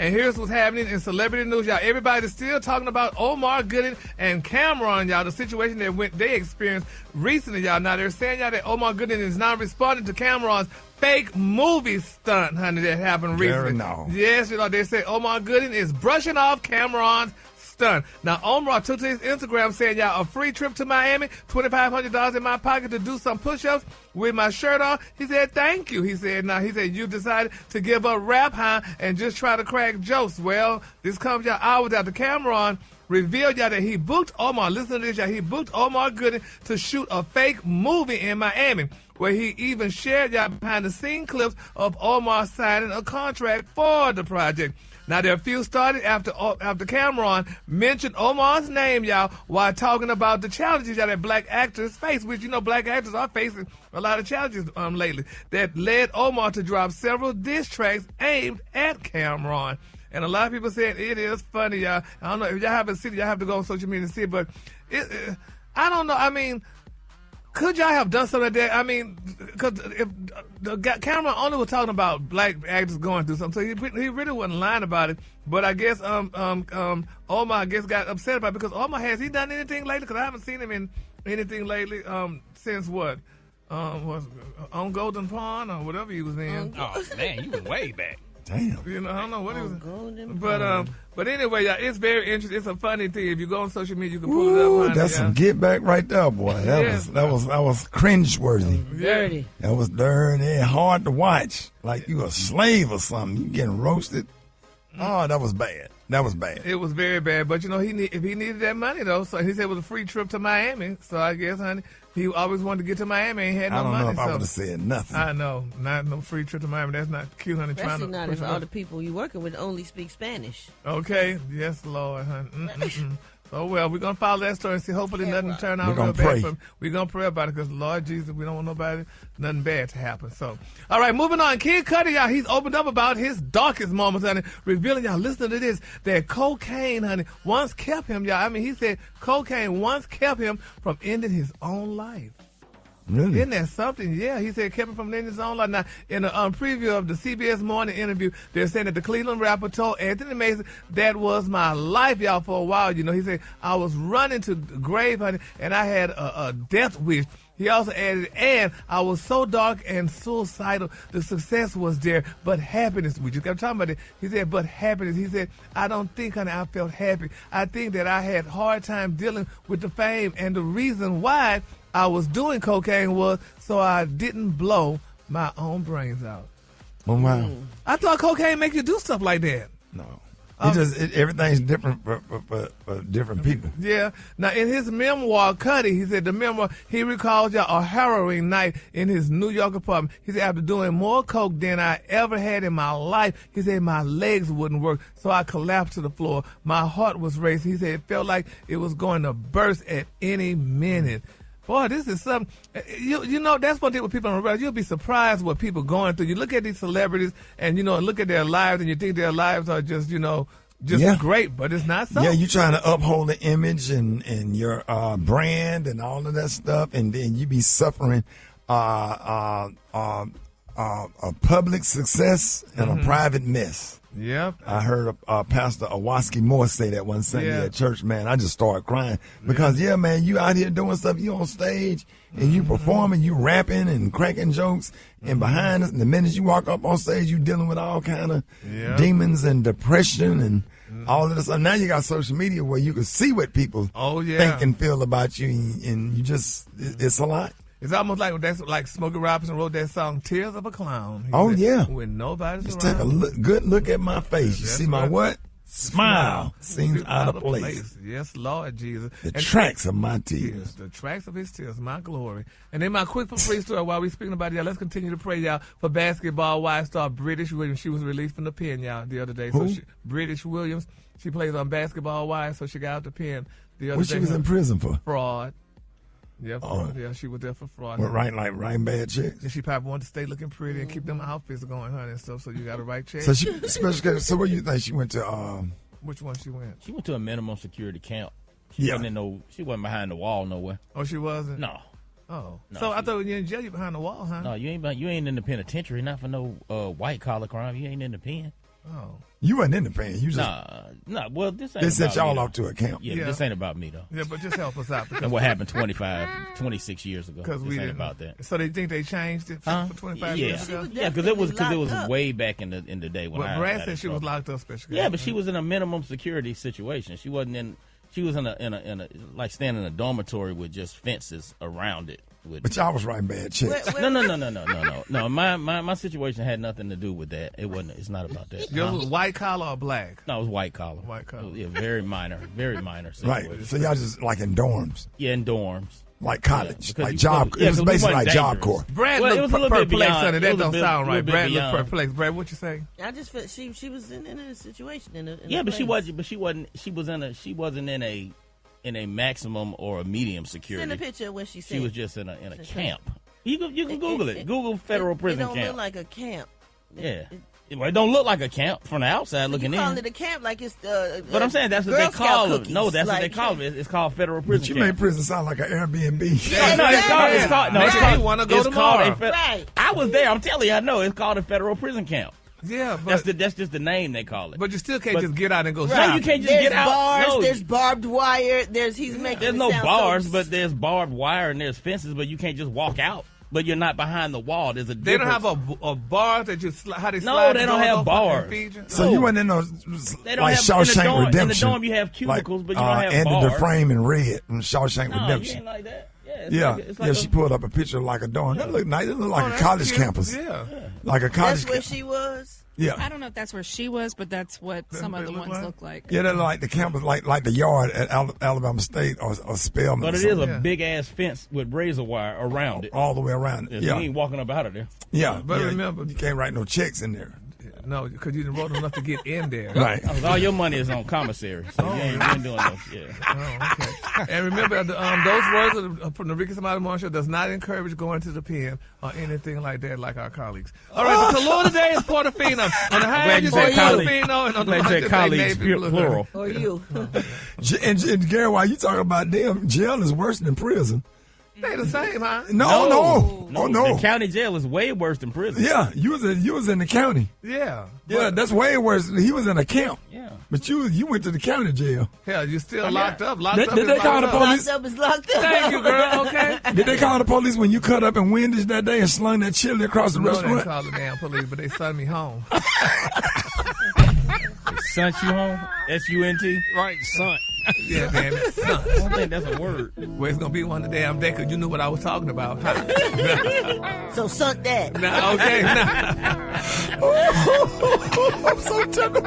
And here's what's happening in celebrity news, y'all. Everybody's still talking about Omar Gooden and Cameron, y'all. The situation that they experienced recently, y'all. Now they're saying, y'all, that Omar Gooden is not responding to Cameron's fake movie stunt, honey, that happened recently. No. Yes, you know, they say Omar Gooden is brushing off Cameron's stunt. Now, Omar took to his Instagram saying, y'all, a free trip to Miami, $2,500 in my pocket to do some push-ups with my shirt on. He said, thank you. He said, you decided to give up rap, huh, and just try to crack jokes. Well, this comes, y'all, hours after Cameron revealed, y'all, that he booked Omar, listen to this, y'all, he booked Omar Gooden to shoot a fake movie in Miami, where he even shared, y'all, behind-the-scene clips of Omar signing a contract for the project. Now, their feud started after Cameron mentioned Omar's name, y'all, while talking about the challenges, y'all, that black actors face, which, you know, black actors are facing a lot of challenges lately, that led Omar to drop several diss tracks aimed at Cameron. And a lot of people said it is funny, y'all. I don't know if y'all haven't seen it, y'all have to go on social media and see it, but I don't know. I mean, could y'all have done something like that? I mean, because if the Cameron only was talking about black actors going through something, so he really wasn't lying about it. But I guess Omar, I guess, got upset about it, because Omar, has he done anything lately? Because I haven't seen him in anything lately since what? Was on Golden Pond or whatever he was in. Oh man, you was way back. Damn. You know, I don't know what it was. But anyway, y'all, it's very interesting. It's a funny thing. If you go on social media, you can pull it up. Honey, that's some get back right there, boy. That was cringe-worthy. Dirty. That was dirty, hard to watch. Like you a slave or something. You getting roasted. Oh, that was bad. That was bad. It was very bad. But, you know, if he needed that money, though, so he said it was a free trip to Miami. So I guess, honey, he always wanted to get to Miami and had no money. I don't know if I would have said nothing. I know. Not no free trip to Miami. That's not cute, honey. Especially not if all the people you're working with only speak Spanish. Okay. Yes, Lord, honey. Oh, well, we're going to follow that story and see. Hopefully nothing turn out real bad for him. We're going to pray about it because, Lord Jesus, we don't want nothing bad to happen. So, all right, moving on. Kid Cudi, y'all, he's opened up about his darkest moments, honey, revealing, y'all, listen to this, that cocaine, honey, once kept him, y'all. I mean, he said cocaine once kept him from ending his own life. Really? Isn't that something? Yeah, he said kept him from ending his own life. Now, in a preview of the CBS Morning interview, they're saying that the Cleveland rapper told Anthony Mason, that was my life, y'all, for a while. You know, he said, I was running to the grave, honey, and I had a death wish. He also added, and I was so dark and suicidal. The success was there, but happiness, we just kept talking about it. He said, but happiness. He said, I don't think, honey, I felt happy. I think that I had hard time dealing with the fame, and the reason why I was doing cocaine was so I didn't blow my own brains out. Oh, wow. I thought cocaine make you do stuff like that. No. Everything's different for different people. Yeah. Now, in his memoir, Cudi, he said the memoir, he recalls a harrowing night in his New York apartment. He said, after doing more coke than I ever had in my life, he said my legs wouldn't work, so I collapsed to the floor. My heart was racing. He said it felt like it was going to burst at any minute. Boy, this is something, you know, that's one thing with people on the road. You'll be surprised what people going through. You look at these celebrities and, you know, look at their lives and you think their lives are just, you know, great, but it's not so. Yeah, you're trying to uphold the image and your brand and all of that stuff, and then you be suffering a public success and a private mess. Yep. I heard Pastor Awaski Moore say that one Sunday at church, man. I just started crying because, man, you out here doing stuff. You on stage and you performing, you rapping and cracking jokes. And behind us, the minute you walk up on stage, you dealing with all kind of demons and depression and all of this. And now you got social media where you can see what people think and feel about you. And you just, it's a lot. It's almost like Smokey Robinson wrote that song, Tears of a Clown. He said, when nobody's just around. Take a good look at my face. You see my what? Smile seems out of place. Yes, Lord Jesus. The tracks of my tears. Yes, the tracks of his tears, my glory. And then my quick for free story while we're speaking about it, y'all, let's continue to pray, y'all, for basketball wide star Brittish Williams. She was released from the pen, y'all, the other day. Who? So Brittish Williams, she plays on Basketball Wire, so she got out the pen the other day. What she was in prison for? Fraud. Yeah, yeah, she was there for fraud. What, writing bad checks? And she probably wanted to stay looking pretty and keep them outfits going, honey, and stuff. So you got to write checks. So she So where you think she went to? Which one she went? She went to a minimum security camp. She wasn't behind the wall nowhere. Oh, she wasn't? No. Oh, no, so I thought when you're in jail, you're behind the wall, huh? No, you ain't in the penitentiary, not for no white collar crime. You ain't in the pen. Oh. You wasn't in the pen. You just nah. Well, this ain't. They sent about y'all me, off to a camp. Yeah, this ain't about me though. Yeah, but just help us out. And what happened 26 years ago? Because we ain't about that. So they think they changed it for 25 years ago? Yeah, because it was way back in the day when But Brad said she was locked up special. Yeah, but she was in a minimum security situation. She wasn't in. She was in a like staying in a dormitory with just fences around it. But y'all was writing bad checks. No. My situation had nothing to do with that. It wasn't. It's not about that. Yours was white collar or black? No, it was white collar. White collar. Yeah, very minor situation. Right. So y'all just like in dorms. Yeah, in dorms. Like college, like job. It was basically like Job Corps. Brad looked perplexed, honey. That don't sound right. Brad looked perplexed. Brad, what you say? I just felt she was in a situation. But she wasn't. But she wasn't. She wasn't in a maximum or a medium security. Send a picture of what she said. She was just in a camp. You can Google it. Google federal prison camp. It don't look like a camp. Yeah. It don't look like a camp from the outside looking in. You call it a camp like it's but I'm saying that's what they call it. No, that's what they call it. It's called federal prison camp. But you made prison sound like an Airbnb. It's called. Right. I was there. I'm telling you, I know. It's called a federal prison camp. Yeah, but that's just the name they call it. But you still can't just get out and go shopping. No, you can't just get out. Bars, no. There's barbed wire. There's no bars, but there's barbed wire and there's fences, but you can't just walk out. But you're not behind the wall. There's a difference. They don't have a bar that you how they slide. No, they don't have bars. So you went in those like Shawshank Redemption. In the dorm you have cubicles, but you don't have Andy bars. Dufresne and Red from Shawshank Redemption. You ain't like that. She pulled up a picture like a dorm. That looked nice. It looked like a college campus. Yeah. Like a college. That's where she was. Yeah. I don't know if that's where she was, but that's what some other ones look like. Yeah, they're like the campus, like the yard at Alabama State or Spelman. But it is a big ass fence with razor wire around it, all the way around it. Yeah, you ain't walking up out of there. Yeah, but remember, you can't write no checks in there. No, because you didn't wrote enough to get in there. Right. All your money is on commissary, so you ain't doing no shit. Oh, okay. And remember, those words from the Ricky Somebody Morning Show does not encourage going to the pen or anything like that, like our colleagues. All right, the Kalua today is Portofino. On the high end, you say Portofino, and on the low, you say colleagues, plural. Or you. And Gary, while you talking about them, jail is worse than prison. They the same, huh? No. Oh, no. The county jail is way worse than prison. Yeah, you was in the county. Yeah. Yeah, that's way worse. He was in a camp. Yeah. But you went to the county jail. Hell, you still locked up. Did they call the police? Locked up is locked up. Thank you, girl. Okay. Did they call the police when you cut up in Wendy's that day and slung that chili across the restaurant? No, they called the damn police, but they sent me home. They sent you home? S-U-N-T? Right, son. Yeah, damn it, son. I don't think that's a word. Well, it's going to be one of the damn day because you knew what I was talking about. So sunk that. Nah, okay. Nah. I'm so tickled.